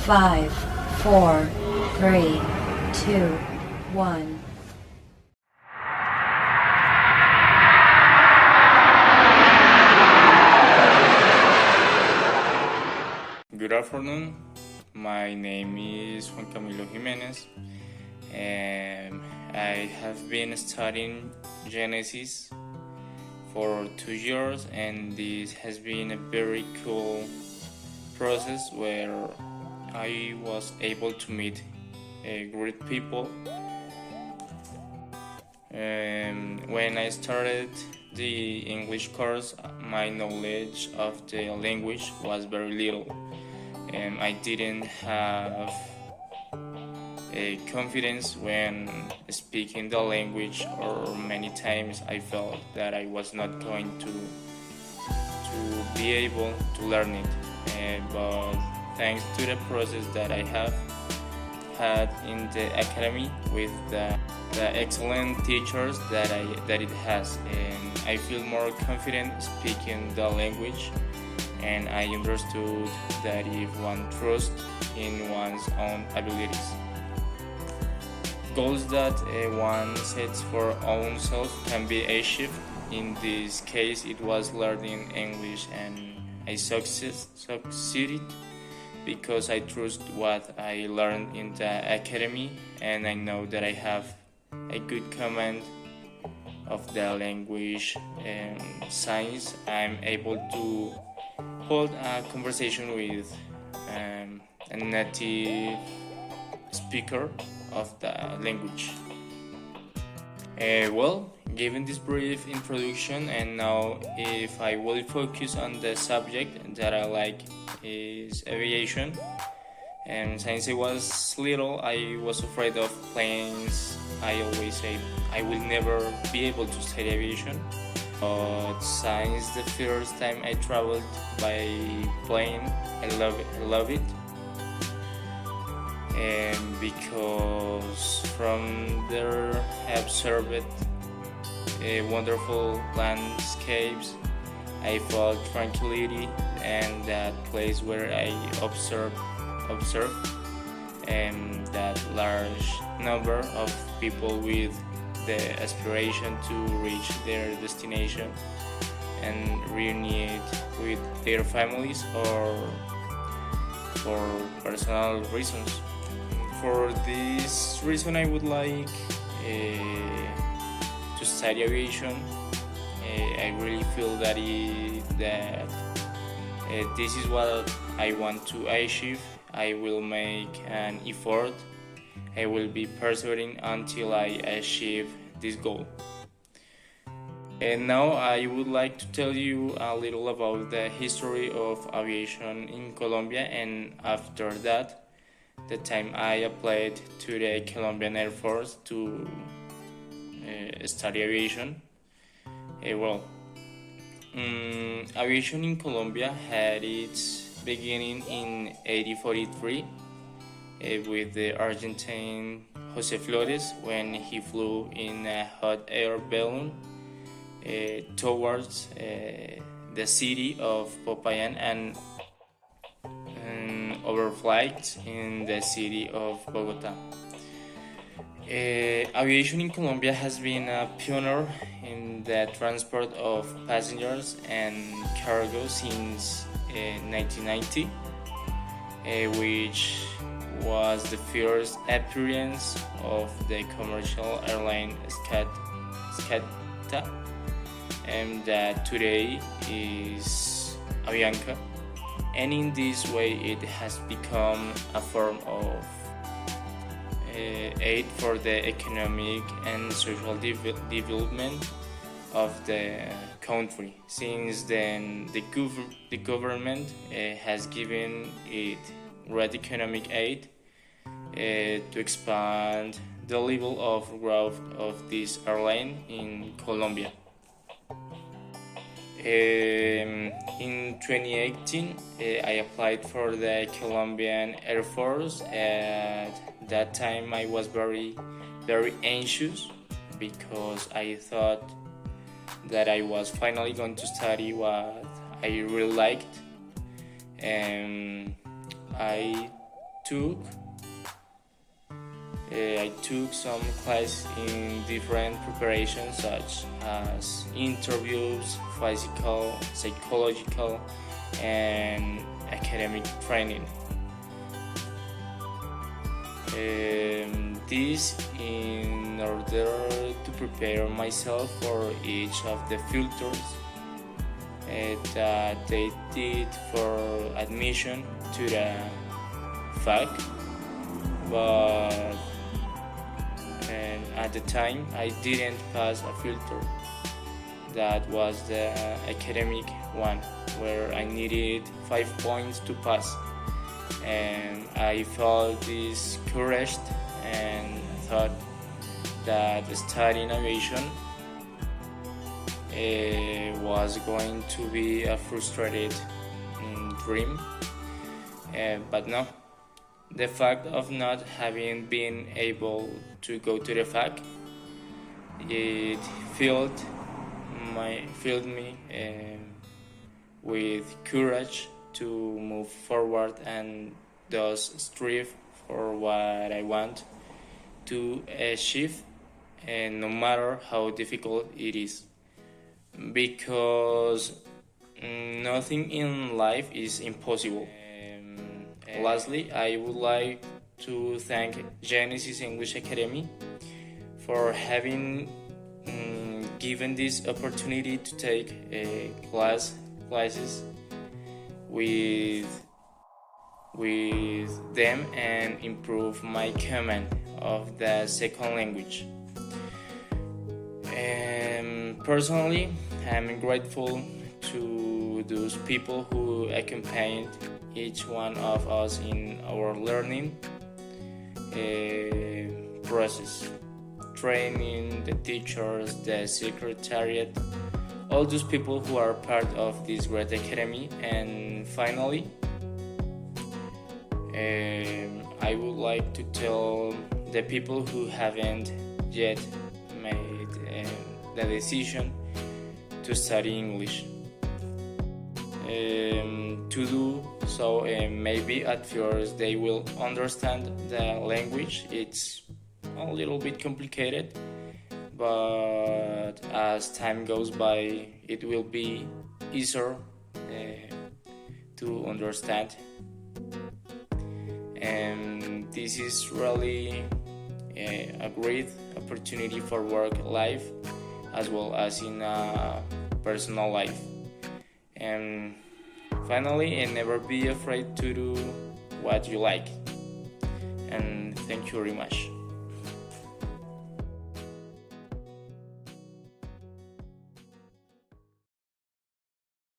5, 4, 3, 2, 1. Good afternoon. My name is Juan Camilo Jimenez, and I have been studying Genesis for 2 years, and this has been a very cool process where I was able to meet great people. When I started the English course, my knowledge of the language was very little. I didn't have a confidence when speaking the language, or many times I felt that I was not going to be able to learn it. But thanks to the process that I have had in the academy with the excellent teachers that it has, and I feel more confident speaking the language. And I understood that if one trusts in one's own abilities, goals that one sets for oneself can be achieved. In this case, it was learning English, and I succeeded because I trust what I learned in the academy, and I know that I have a good command of the language and science. I'm able to hold a conversation with a native speaker of the language. Given this brief introduction, and now if I will focus on the subject that I like is aviation. And since I was little, I was afraid of planes. I always said I will never be able to study aviation. But since the first time I traveled by plane, I love it. And because from there I observed wonderful landscapes, I felt tranquility, and that place where I observed and that large number of people with the aspiration to reach their destination and reunite with their families or for personal reasons. For this reason, I would like to study aviation. I really feel that this is what I want to achieve. I will make an effort. I will be persevering until I achieve this goal. And now I would like to tell you a little about the history of aviation in Colombia, and after that, the time I applied to the Colombian Air Force to study aviation. Aviation in Colombia had its beginning in 1843 with the Argentine Jose Flores, when he flew in a hot air balloon towards the city of Popayan and overflight in the city of Bogota. Aviation in Colombia has been a pioneer in the transport of passengers and cargo since 1990, which was the first appearance of the commercial airline SCATA, and that today is Avianca. And in this way, it has become a form of aid for the economic and social development of the country. Since then, the government has given it great economic aid to expand the level of growth of this airline in Colombia. In 2018, I applied for the Colombian Air Force. At that time, I was very anxious because I thought that I was finally going to study what I really liked. And I took I took some classes in different preparations such as interviews, physical, psychological, and academic training. This in order to prepare myself for each of the filters that they did for admission to the fac, but at the time I didn't pass a filter. That was the academic one, where I needed 5 points to pass, and I felt discouraged and thought that studying aviation was going to be a frustrated dream, but no. The fact of not having been able to go to the fac, it filled me with courage to move forward and thus strive for what I want to achieve, and no matter how difficult it is, because nothing in life is impossible. Lastly, I would like to thank Genesis English Academy for having given this opportunity to take classes with them and improve my command of the second language. Personally, I'm grateful to those people who accompanied each one of us in our learning process, training, the teachers, the secretariat, all those people who are part of this great academy. And finally, I would like to tell the people who haven't yet made the decision to study English to do so. Maybe at first they will understand the language. It's a little bit complicated, but as time goes by, it will be easier to understand. And this is really a great opportunity for work life as well as in a personal life. And finally, never be afraid to do what you like. And thank you very much.